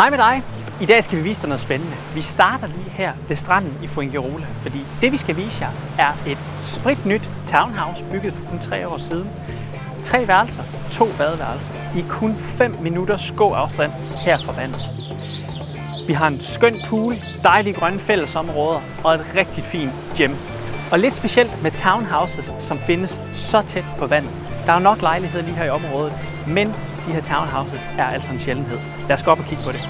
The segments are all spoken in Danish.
Hej med dig. I dag skal vi vise dig noget spændende. Vi starter lige her ved stranden i Fuengirola, fordi det vi skal vise jer er et spritnyt townhouse bygget for kun 3 år siden. 3 værelser, 2 badeværelser i kun 5 minutters gåafstand her fra vandet. Vi har en skøn pool, dejlige grønne fællesområder og et rigtig fint gym. Og lidt specielt med townhouses, som findes så tæt på vandet. Der er jo nok lejligheder lige her i området, men de her townhouses er altså en sjældenhed. Lad os gå op og kigge på det.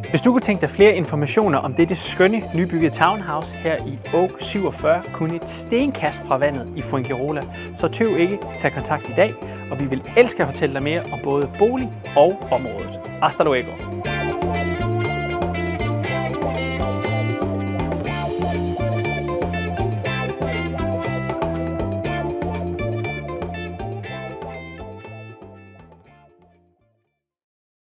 Hvis du kunne tænke dig flere informationer om dette skønne nybyggede townhouse her i Oak 47, kun et stenkast fra vandet i Fuengirola, så tøv ikke, tag kontakt i dag, og vi vil elske at fortælle dig mere om både bolig og området. Hasta luego!